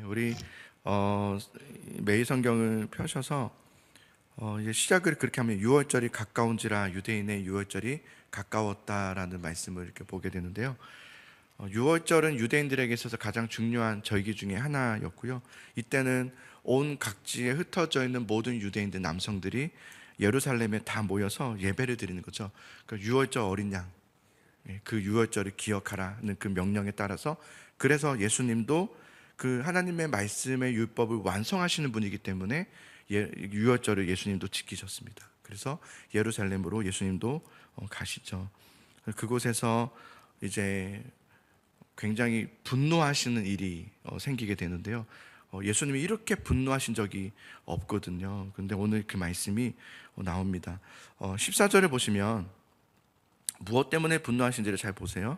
우리 매일 성경을 펴셔서 이제 시작을 그렇게 하면 유월절이 가까운지라 유대인의 유월절이 가까웠다라는 말씀을 이렇게 보게 되는데요. 유월절은 유대인들에게 있어서 가장 중요한 절기 중에 하나였고요. 이때는 온 각지에 흩어져 있는 모든 유대인들 남성들이 예루살렘에 다 모여서 예배를 드리는 거죠. 그 유월절 어린 양, 그 유월절을 기억하라는 그 명령에 따라서, 그래서 예수님도 그 하나님의 말씀의 율법을 완성하시는 분이기 때문에 유월절을 예수님도 지키셨습니다. 그래서 예루살렘으로 예수님도 가시죠. 그곳에서 이제 굉장히 분노하시는 일이 생기게 되는데요. 예수님이 이렇게 분노하신 적이 없거든요. 그런데 오늘 그 말씀이 나옵니다. 14절을 보시면 무엇 때문에 분노하신지를 잘 보세요.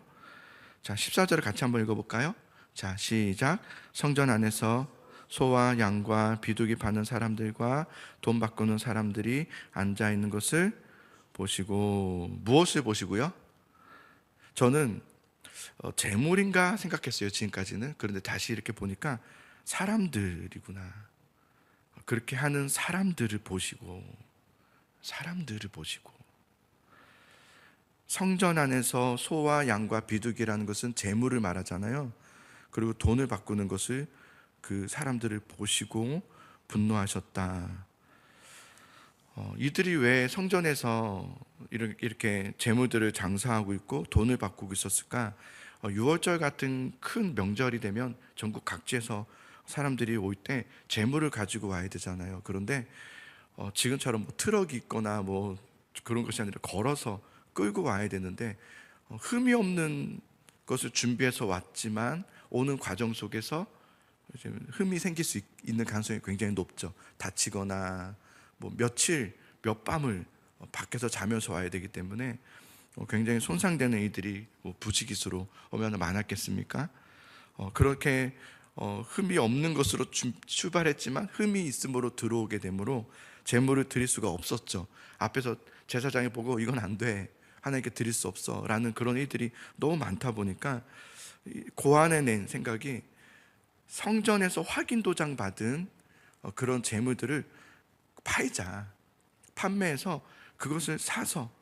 자, 14절을 같이 한번 읽어볼까요? 자, 시작. 성전 안에서 소와 양과 비둘기 파는 사람들과 돈 바꾸는 사람들이 앉아 있는 것을 보시고, 무엇을 보시고요? 저는 재물인가 생각했어요, 지금까지는. 그런데 다시 이렇게 보니까 사람들이구나. 그렇게 하는 사람들을 보시고, 성전 안에서 소와 양과 비둘기라는 것은 재물을 말하잖아요. 그리고 돈을 바꾸는 것을, 그 사람들을 보시고 분노하셨다. 이들이 왜 성전에서 이렇게 재물들을 장사하고 있고 돈을 바꾸고 있었을까? 유월절 같은 큰 명절이 되면 전국 각지에서 사람들이 올 때 재물을 가지고 와야 되잖아요. 그런데 지금처럼 뭐 트럭이 있거나 뭐 그런 것이 아니라 걸어서 끌고 와야 되는데, 흠이 없는 것을 준비해서 왔지만 오는 과정 속에서 흠이 생길 수 있는 가능성이 굉장히 높죠. 다치거나 뭐 며칠 몇 밤을 밖에서 자면서 와야 되기 때문에 굉장히 손상되는 이들이 부지기수로 얼마나 많았겠습니까? 그렇게 흠이 없는 것으로 출발했지만 흠이 있음으로 들어오게 되므로 제물을 드릴 수가 없었죠. 앞에서 제사장이 보고 이건 안 돼, 하나님께 드릴 수 없어 라는 그런 일들이 너무 많다 보니까 고안해 낸 생각이, 성전에서 확인 도장 받은 그런 재물들을 팔자, 판매해서 그것을 사서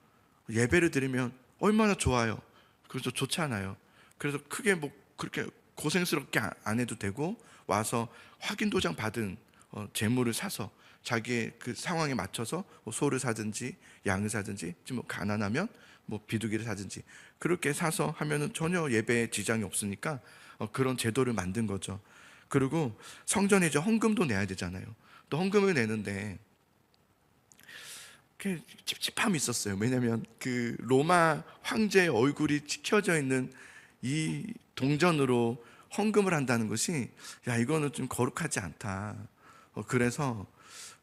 예배를 드리면 얼마나 좋아요. 그래서 좋잖아요. 그래서 크게 뭐 그렇게 고생스럽게 안 해도 되고, 와서 확인 도장 받은 재물을 사서 자기의 그 상황에 맞춰서 소를 사든지 양을 사든지, 뭐 가난하면 뭐 비둘기를 사든지 그렇게 사서 하면은 전혀 예배에 지장이 없으니까 그런 제도를 만든 거죠. 그리고 성전에 이제 헌금도 내야 되잖아요. 또 헌금을 내는데 찝찝함이 있었어요. 왜냐하면 그 로마 황제의 얼굴이 찍혀져 있는 이 동전으로 헌금을 한다는 것이, 야, 이거는 좀 거룩하지 않다. 그래서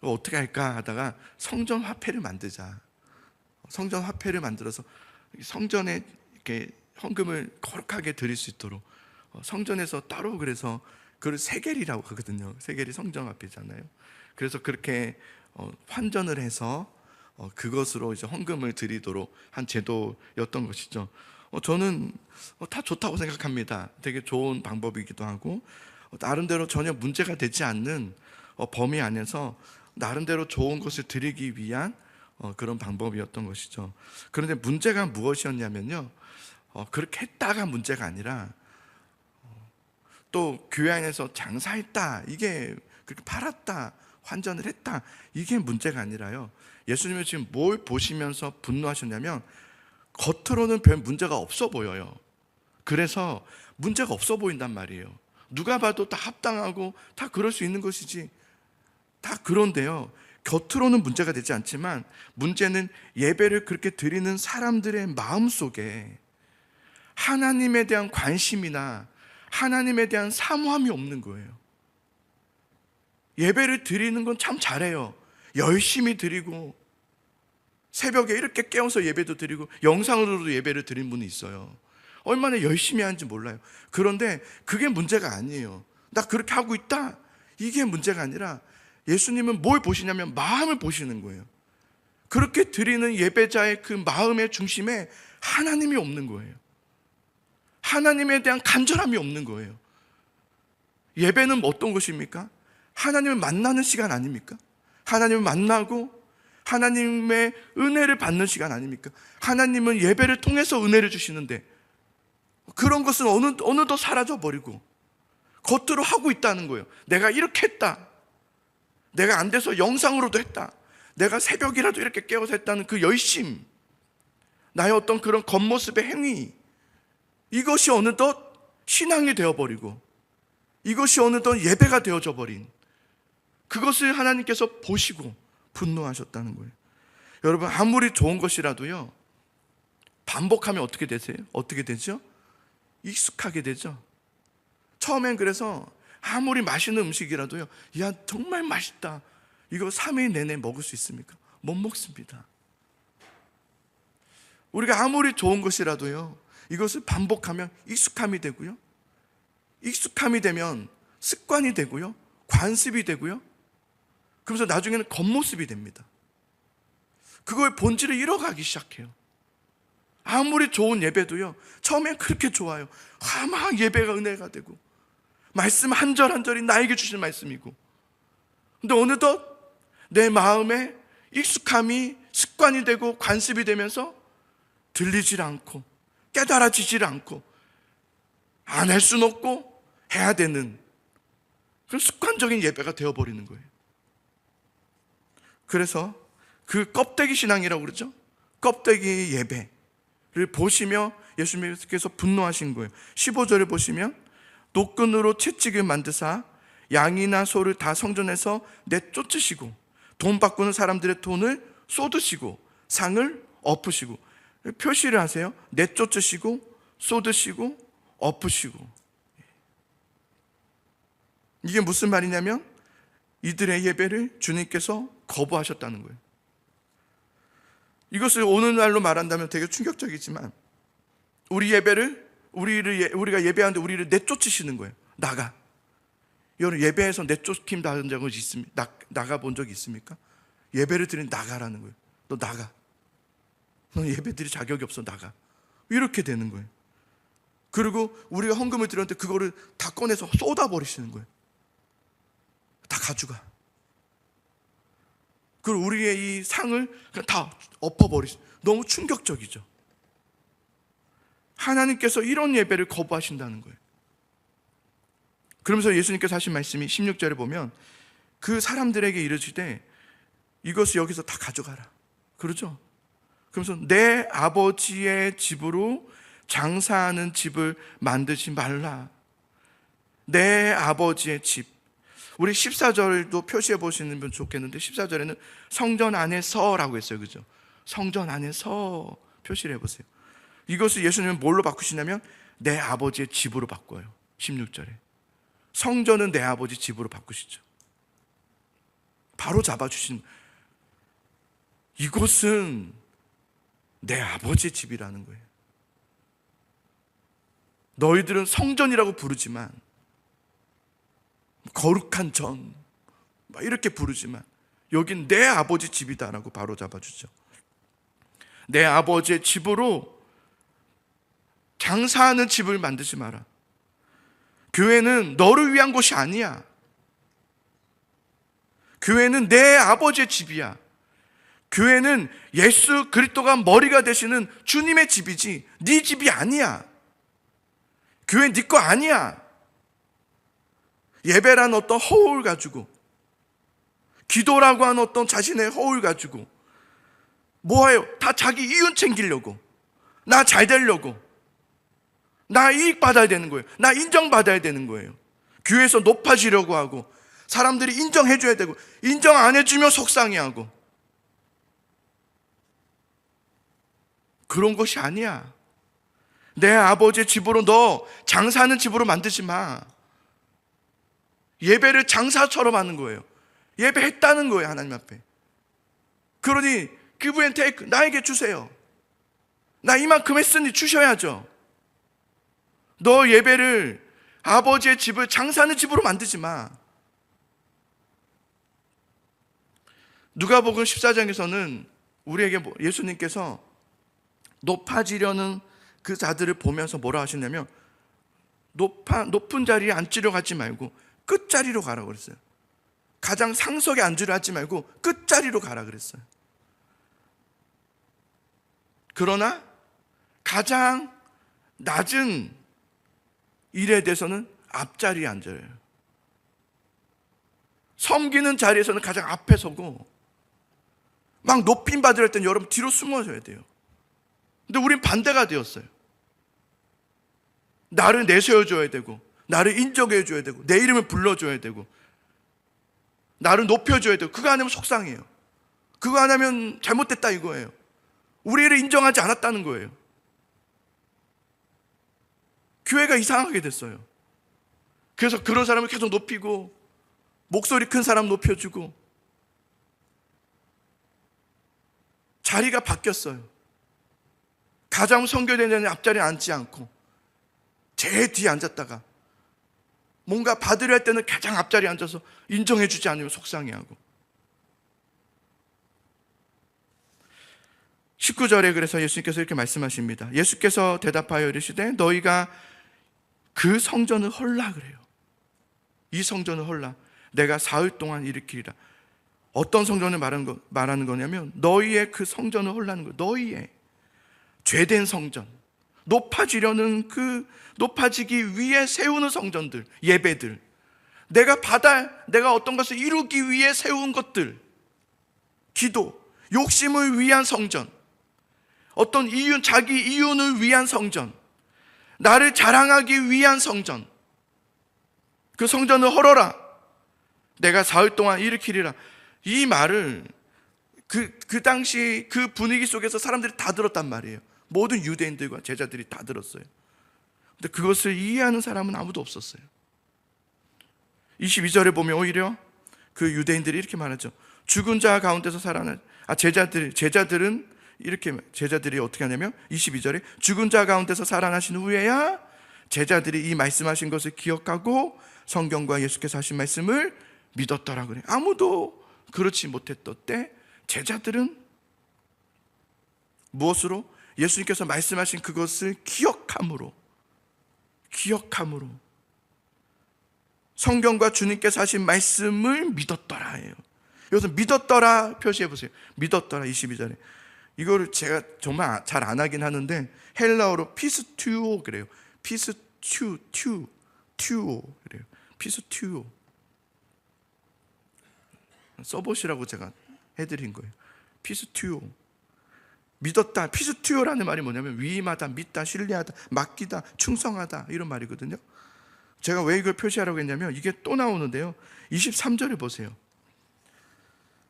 어떻게 할까 하다가 성전 화폐를 만들자. 성전 화폐를 만들어서 성전에 이렇게 헌금을 거룩하게 드릴 수 있도록 성전에서 따로, 그래서 그걸 세겔이라고 하거든요. 세겔이 성전 화폐잖아요. 그래서 그렇게 환전을 해서 그것으로 이제 헌금을 드리도록 한 제도였던 것이죠. 저는 다 좋다고 생각합니다. 되게 좋은 방법이기도 하고, 나름대로 전혀 문제가 되지 않는 범위 안에서 나름대로 좋은 것을 드리기 위한 그런 방법이었던 것이죠. 그런데 문제가 무엇이었냐면요, 그렇게 했다가 문제가 아니라 또 교회 안에서 장사했다, 이게 그렇게 팔았다, 환전을 했다, 이게 문제가 아니라요, 예수님은 지금 뭘 보시면서 분노하셨냐면, 겉으로는 별 문제가 없어 보여요. 그래서 문제가 없어 보인단 말이에요. 누가 봐도 다 합당하고 다 그럴 수 있는 것이지, 다 그런데요, 겉으로는 문제가 되지 않지만 문제는 예배를 그렇게 드리는 사람들의 마음속에 하나님에 대한 관심이나 하나님에 대한 사모함이 없는 거예요. 예배를 드리는 건 참 잘해요. 열심히 드리고 새벽에 이렇게 깨워서 예배도 드리고 영상으로도 예배를 드린 분이 있어요. 얼마나 열심히 하는지 몰라요. 그런데 그게 문제가 아니에요. 나 그렇게 하고 있다, 이게 문제가 아니라, 예수님은 뭘 보시냐면 마음을 보시는 거예요. 그렇게 드리는 예배자의 그 마음의 중심에 하나님이 없는 거예요. 하나님에 대한 간절함이 없는 거예요. 예배는 어떤 것입니까? 하나님을 만나는 시간 아닙니까? 하나님을 만나고 하나님의 은혜를 받는 시간 아닙니까? 하나님은 예배를 통해서 은혜를 주시는데 그런 것은 어느덧 사라져버리고 겉으로 하고 있다는 거예요. 내가 이렇게 했다, 내가 안 돼서 영상으로도 했다, 내가 새벽이라도 이렇게 깨워서 했다는 그 열심, 나의 어떤 그런 겉모습의 행위, 이것이 어느덧 신앙이 되어버리고 이것이 어느덧 예배가 되어져 버린, 그것을 하나님께서 보시고 분노하셨다는 거예요. 여러분, 아무리 좋은 것이라도요, 반복하면 어떻게 되세요? 어떻게 되죠? 익숙하게 되죠. 처음엔 그래서 아무리 맛있는 음식이라도요, 야 정말 맛있다, 이거 3일 내내 먹을 수 있습니까? 못 먹습니다. 우리가 아무리 좋은 것이라도요, 이것을 반복하면 익숙함이 되고요, 익숙함이 되면 습관이 되고요, 관습이 되고요, 그러면서 나중에는 겉모습이 됩니다. 그거의 본질을 잃어가기 시작해요. 아무리 좋은 예배도요, 처음엔 그렇게 좋아요. 막 예배가 은혜가 되고 말씀 한 절 한 절이 나에게 주신 말씀이고, 근데 어느덧 내 마음에 익숙함이 습관이 되고 관습이 되면서 들리질 않고 깨달아지질 않고 안 할 수는 없고 해야 되는 그런 습관적인 예배가 되어버리는 거예요. 그래서 그 껍데기 신앙이라고 그러죠. 껍데기 예배를 보시며 예수님께서 분노하신 거예요. 15절을 보시면 노끈으로 채찍을 만드사 양이나 소를 다 성전에서 내쫓으시고 돈 바꾸는 사람들의 돈을 쏟으시고 상을 엎으시고, 표시를 하세요. 내쫓으시고 쏟으시고 엎으시고. 이게 무슨 말이냐면 이들의 예배를 주님께서 거부하셨다는 거예요. 이것을 오늘날로 말한다면 되게 충격적이지만 우리가 예배하는데 우리를 내쫓으시는 거예요. 나가. 여러분, 예배에서 내쫓김 당한 적은 있습니까? 나가 본 적이 있습니까? 예배를 드린 나가라는 거예요. 너 나가. 너 예배 드릴 자격이 없어, 나가. 이렇게 되는 거예요. 그리고 우리가 헌금을 드렸는데 그거를 다 꺼내서 쏟아버리시는 거예요. 다 가져가. 그리고 우리의 이 상을 그냥 다 엎어버리시는, 너무 충격적이죠. 하나님께서 이런 예배를 거부하신다는 거예요. 그러면서 예수님께서 하신 말씀이 16절에 보면 그 사람들에게 이르시되 이것을 여기서 다 가져가라, 그러죠. 그러면서 내 아버지의 집으로 장사하는 집을 만들지 말라. 내 아버지의 집. 우리 14절도 표시해 보시면 좋겠는데 14절에는 성전 안에서라고 했어요, 그죠? 성전 안에서 표시를 해보세요. 이것을 예수님은 뭘로 바꾸시냐면 내 아버지의 집으로 바꿔요. 16절에 성전은 내 아버지 집으로 바꾸시죠. 바로 잡아주시는, 이곳은 내 아버지의 집이라는 거예요. 너희들은 성전이라고 부르지만, 거룩한 전 이렇게 부르지만 여긴 내 아버지 집이다라고 바로 잡아주죠. 내 아버지의 집으로 장사하는 집을 만들지 마라. 교회는 너를 위한 곳이 아니야. 교회는 내 아버지의 집이야. 교회는 예수 그리스도가 머리가 되시는 주님의 집이지 네 집이 아니야. 교회 네 거 아니야. 예배란 어떤 허울 가지고, 기도라고 하는 어떤 자신의 허울 가지고 뭐해요? 다 자기 이윤 챙기려고, 나 잘 되려고, 나 이익 받아야 되는 거예요. 나 인정받아야 되는 거예요. 교회에서 높아지려고 하고 사람들이 인정해줘야 되고, 인정 안 해주면 속상해하고. 그런 것이 아니야. 내 아버지의 집으로 너 장사하는 집으로 만들지 마. 예배를 장사처럼 하는 거예요. 예배했다는 거예요, 하나님 앞에. 그러니 give and take, 나에게 주세요. 나 이만큼 했으니 주셔야죠. 너 예배를 아버지의 집을 장사하는 집으로 만들지 마. 누가복음 14장에서는 우리에게 예수님께서 높아지려는 그 자들을 보면서 뭐라 하시냐면 높은 자리에 앉으려 가지 말고 끝자리로 가라고 그랬어요. 가장 상석에 앉으려 하지 말고 끝자리로 가라 그랬어요. 그러나 가장 낮은 일에 대해서는 앞자리에 앉아요. 섬기는 자리에서는 가장 앞에 서고, 막 높임 받으려 때는 여러분 뒤로 숨어줘야 돼요. 근데 우린 반대가 되었어요. 나를 내세워줘야 되고, 나를 인정해줘야 되고, 내 이름을 불러줘야 되고, 나를 높여줘야 되고. 그거 안 하면 속상해요. 그거 안 하면 잘못됐다 이거예요. 우리를 인정하지 않았다는 거예요. 교회가 이상하게 됐어요. 그래서 그런 사람을 계속 높이고, 목소리 큰 사람 높여주고, 자리가 바뀌었어요. 가장 선교되는 앞자리에 앉지 않고 제일 뒤에 앉았다가 뭔가 받으려 할 때는 가장 앞자리에 앉아서 인정해주지 않으면 속상해하고. 19절에 그래서 예수님께서 이렇게 말씀하십니다. 예수께서 대답하여 이르시되 너희가 그 성전을 헐라 그래요. 이 성전을 헐라. 내가 사흘 동안 일으키리라. 어떤 성전을 말하는 거냐면 너희의 그 성전을 헐라는 거예요. 너희의 죄된 성전, 높아지려는 그 높아지기 위해 세우는 성전들, 예배들, 내가 어떤 것을 이루기 위해 세운 것들, 기도, 욕심을 위한 성전, 어떤 자기 이윤을 위한 성전, 나를 자랑하기 위한 성전, 그 성전을 헐어라. 내가 사흘 동안 일으키리라. 이 말을 그 당시 그 분위기 속에서 사람들이 다 들었단 말이에요. 모든 유대인들과 제자들이 다 들었어요. 근데 그것을 이해하는 사람은 아무도 없었어요. 22절에 보면 오히려 그 유대인들이 이렇게 말하죠. 죽은 자 가운데서 살아난 제자들은 이렇게, 제자들이 어떻게 하냐면 22절에 죽은 자 가운데서 살아나신 후에야 제자들이 이 말씀하신 것을 기억하고 성경과 예수께서 하신 말씀을 믿었더라 그래. 아무도 그렇지 못했던 때 제자들은 무엇으로? 예수님께서 말씀하신 그것을 기억함으로 성경과 주님께서 하신 말씀을 믿었더라 해요. 여기서 믿었더라 표시해 보세요. 믿었더라 22절에. 이거를 제가 정말 잘 안 하긴 하는데 헬라어로 피스튜오 그래요. 피스튜오 그래요. 피스튜오 써보시라고 제가 해드린 거예요. 피스튜오. 믿었다. 피스튜오라는 말이 뭐냐면 위임하다, 믿다, 신뢰하다, 맡기다, 충성하다 이런 말이거든요. 제가 왜 이걸 표시하라고 했냐면 이게 또 나오는데요. 23절에 보세요.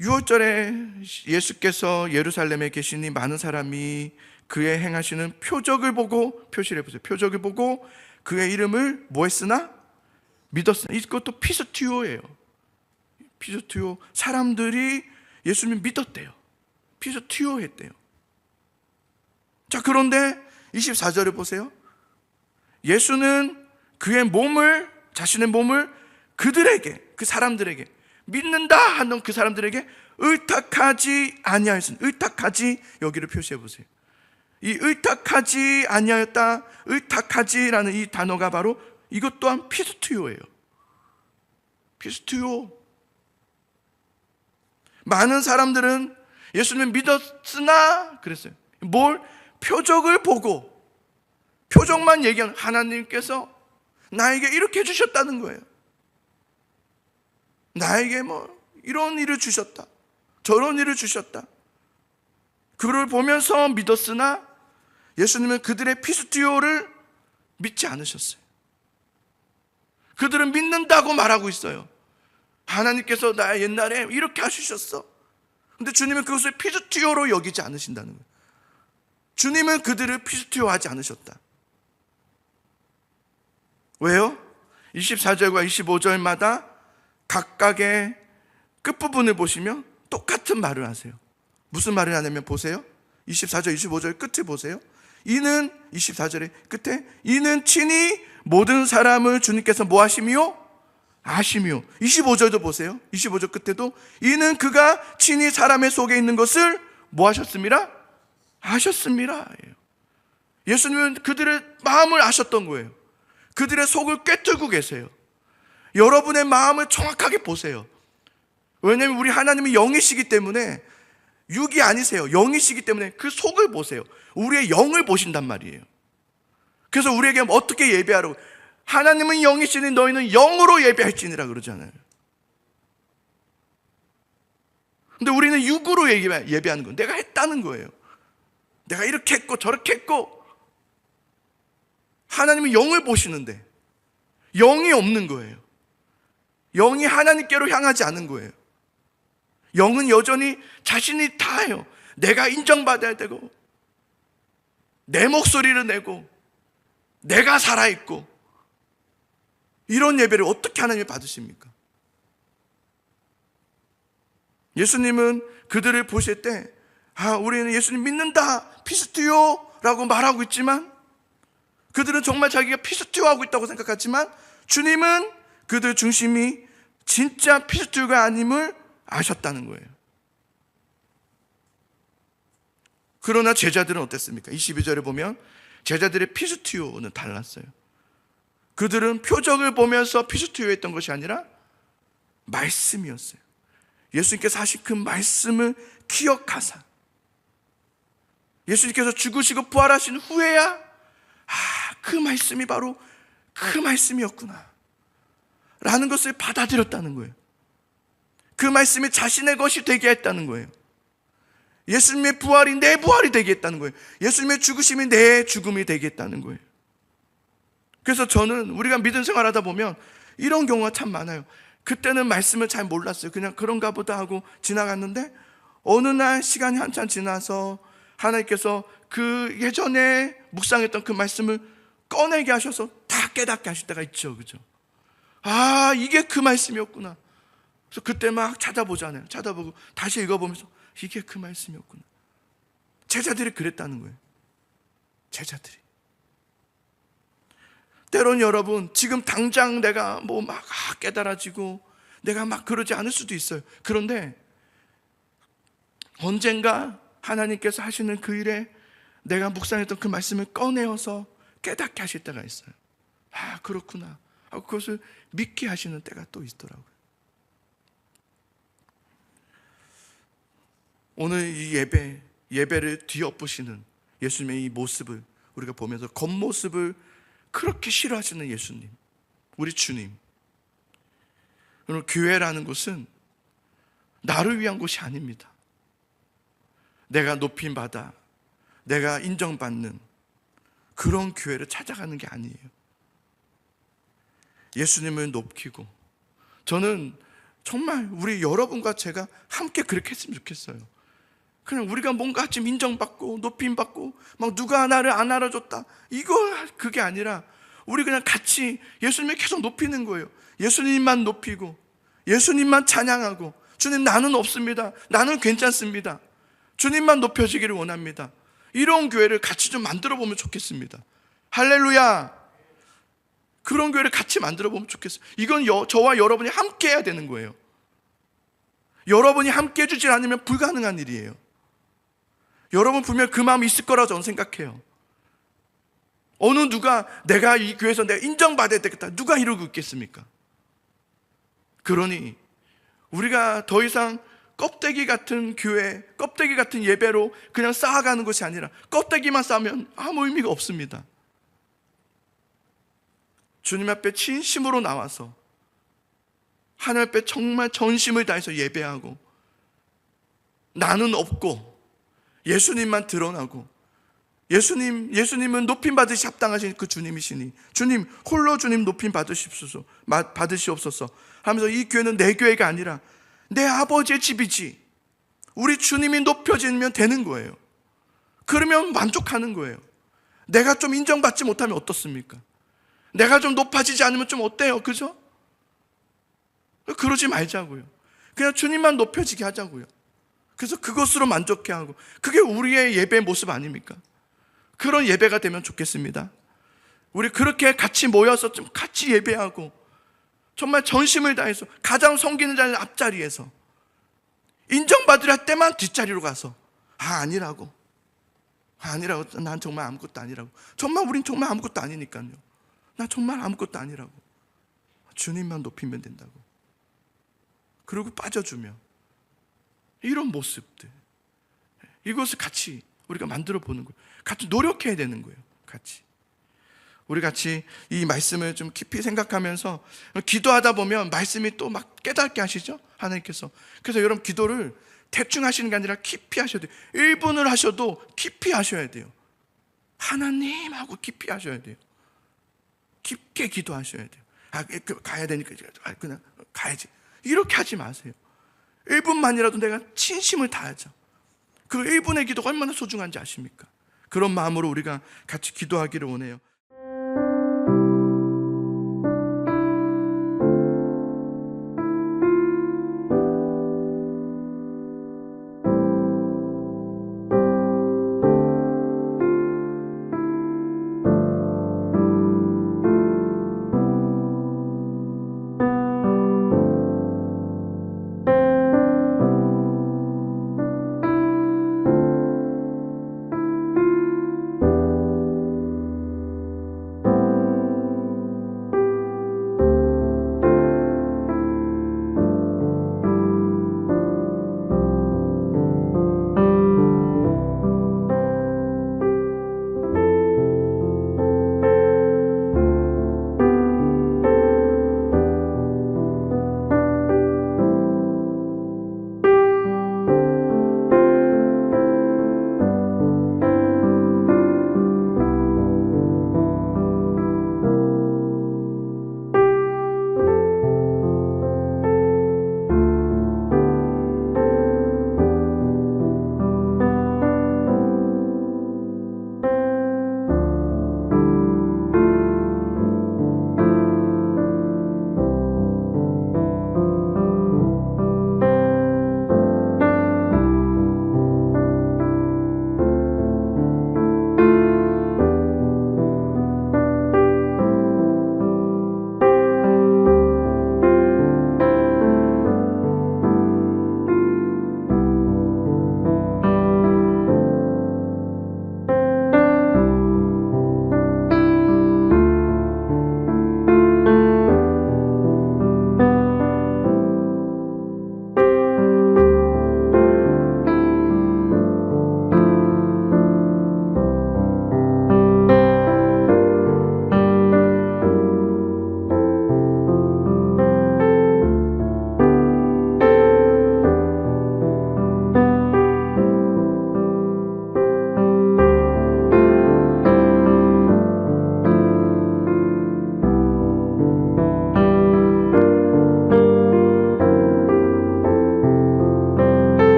6월절에 예수께서 예루살렘에 계시니 많은 사람이 그의 행하시는 표적을 보고, 표시를 해보세요. 표적을 보고 그의 이름을 뭐 했으나? 믿었으나. 이것도 피스튜오예요. 피스튜오. 사람들이 예수님 믿었대요. 피스튜오 했대요. 자, 그런데 24절을 보세요. 예수는 자신의 몸을 그들에게, 그 사람들에게, 믿는다 하는 그 사람들에게 의탁하지 아니하였으니, 의탁하지 여기를 표시해 보세요. 이 의탁하지 아니하였다, 의탁하지라는 이 단어가 바로 이것 또한 피스튜오예요. 피스튜오. 많은 사람들은 예수님을 믿었으나 그랬어요. 뭘? 표적을 보고, 표적만 얘기하는, 하나님께서 나에게 이렇게 해주셨다는 거예요. 나에게 이런 일을 주셨다, 저런 일을 주셨다. 그걸 보면서 믿었으나 예수님은 그들의 피스튜오를 믿지 않으셨어요. 그들은 믿는다고 말하고 있어요. 하나님께서 나 옛날에 이렇게 하셨어. 근데 주님은 그것을 피스튜오로 여기지 않으신다는 거예요. 주님은 그들을 피스튜오하지 않으셨다. 왜요? 24절과 25절마다 각각의 끝부분을 보시면 똑같은 말을 하세요. 무슨 말을 하냐면 보세요. 24절, 25절 끝에 보세요. 이는 24절의 끝에 이는 친히 모든 사람을 주님께서 뭐 하심이요? 아심이요. 25절도 보세요. 25절 끝에도 이는 그가 친히 사람의 속에 있는 것을 뭐 하셨습니다? 아셨습니다. 예수님은 그들의 마음을 아셨던 거예요. 그들의 속을 꿰뚫고 계세요. 여러분의 마음을 정확하게 보세요. 왜냐하면 우리 하나님은 영이시기 때문에, 육이 아니세요. 영이시기 때문에 그 속을 보세요. 우리의 영을 보신단 말이에요. 그래서 우리에게 어떻게 예배하라고, 하나님은 영이시니 너희는 영으로 예배할지니라 그러잖아요. 근데 우리는 육으로 예배하는 거예요. 내가 했다는 거예요. 내가 이렇게 했고 저렇게 했고. 하나님은 영을 보시는데 영이 없는 거예요. 영이 하나님께로 향하지 않은 거예요. 영은 여전히 자신이 다해요. 내가 인정받아야 되고, 내 목소리를 내고, 내가 살아있고, 이런 예배를 어떻게 하나님이 받으십니까? 예수님은 그들을 보실 때, 우리는 예수님 믿는다, 피스투요 라고 말하고 있지만, 그들은 정말 자기가 피스투요 하고 있다고 생각하지만, 주님은 그들 중심이 진짜 피스투요가 아님을 아셨다는 거예요. 그러나 제자들은 어땠습니까? 22절에 보면 제자들의 피스투요는 달랐어요. 그들은 표적을 보면서 피스투요 했던 것이 아니라 말씀이었어요. 예수님께서 하신 그 말씀을 기억하사, 예수님께서 죽으시고 부활하신 후에야 그 말씀이 바로 그 말씀이었구나 라는 것을 받아들였다는 거예요. 그 말씀이 자신의 것이 되게 했다는 거예요. 예수님의 부활이 내 부활이 되게 했다는 거예요. 예수님의 죽으심이 내 죽음이 되게 했다는 거예요. 그래서 저는 우리가 믿음 생활하다 보면 이런 경우가 참 많아요. 그때는 말씀을 잘 몰랐어요. 그냥 그런가 보다 하고 지나갔는데, 어느 날 시간이 한참 지나서 하나님께서 그 예전에 묵상했던 그 말씀을 꺼내게 하셔서 다 깨닫게 하실 때가 있죠. 그죠? 이게 그 말씀이었구나. 그래서 그때 막 찾아보잖아요. 찾아보고 다시 읽어보면서 이게 그 말씀이었구나. 제자들이 그랬다는 거예요. 제자들이. 때론 여러분, 지금 당장 내가 뭐 막 깨달아지고 내가 막 그러지 않을 수도 있어요. 그런데 언젠가 하나님께서 하시는 그 일에 내가 묵상했던 그 말씀을 꺼내어서 깨닫게 하실 때가 있어요. 그렇구나 하고 그것을 믿게 하시는 때가 또 있더라고요. 오늘 이 예배를 뒤엎으시는 예수님의 이 모습을 우리가 보면서 겉모습을 그렇게 싫어하시는 예수님, 우리 주님. 오늘 교회라는 곳은 나를 위한 곳이 아닙니다. 내가 높임받아, 내가 인정받는 그런 교회를 찾아가는 게 아니에요. 예수님을 높이고, 저는 정말 우리 여러분과 제가 함께 그렇게 했으면 좋겠어요. 그냥 우리가 뭔가 좀 인정받고 높임받고 막 누가 나를 안 알아줬다, 그게 아니라 우리 그냥 같이 예수님을 계속 높이는 거예요. 예수님만 높이고 예수님만 찬양하고, 주님 나는 없습니다, 나는 괜찮습니다, 주님만 높여지기를 원합니다. 이런 교회를 같이 좀 만들어 보면 좋겠습니다. 할렐루야. 그런 교회를 같이 만들어 보면 좋겠어요. 이건 저와 여러분이 함께 해야 되는 거예요. 여러분이 함께 해주지 않으면 불가능한 일이에요. 여러분 분명 그 마음이 있을 거라고 저는 생각해요. 어느 누가 내가 이 교회에서 내가 인정받아야 되겠다, 누가 이러고 있겠습니까? 그러니 우리가 더 이상 껍데기 같은 교회, 껍데기 같은 예배로 그냥 쌓아가는 것이 아니라, 껍데기만 쌓으면 아무 의미가 없습니다. 주님 앞에 진심으로 나와서 하나님 앞에 정말 전심을 다해서 예배하고, 나는 없고 예수님만 드러나고, 예수님은 높임 받으시 합당하신 그 주님이시니 주님 홀로 주님 높임 받으시옵소서 하면서, 이 교회는 내 교회가 아니라 내 아버지의 집이지, 우리 주님이 높여지면 되는 거예요. 그러면 만족하는 거예요. 내가 좀 인정받지 못하면 어떻습니까? 내가 좀 높아지지 않으면 좀 어때요? 그죠? 그러지 말자고요. 그냥 주님만 높여지게 하자고요. 그래서 그것으로 만족해 하고, 그게 우리의 예배의 모습 아닙니까? 그런 예배가 되면 좋겠습니다. 우리 그렇게 같이 모여서 좀 같이 예배하고, 정말 전심을 다해서 가장 섬기는 자리는 앞자리에서, 인정받으려 할 때만 뒷자리로 가서 아니라고, 난 정말 아무것도 아니라고, 정말 우린 정말 아무것도 아니니까요, 나 정말 아무것도 아니라고, 주님만 높이면 된다고. 그리고 빠져주며, 이런 모습들, 이것을 같이 우리가 만들어 보는 거예요. 같이 노력해야 되는 거예요. 같이 우리 같이 이 말씀을 좀 깊이 생각하면서 기도하다 보면 말씀이 또 막 깨닫게 하시죠, 하나님께서. 그래서 여러분, 기도를 대충 하시는 게 아니라 깊이 하셔야 돼요. 1분을 하셔도 깊이 하셔야 돼요. 하나님 하고 깊이 하셔야 돼요. 깊게 기도하셔야 돼요. 가야 되니까 그냥 가야지, 이렇게 하지 마세요. 1분만이라도 내가 진심을 다하자. 그 1분의 기도가 얼마나 소중한지 아십니까? 그런 마음으로 우리가 같이 기도하기를 원해요.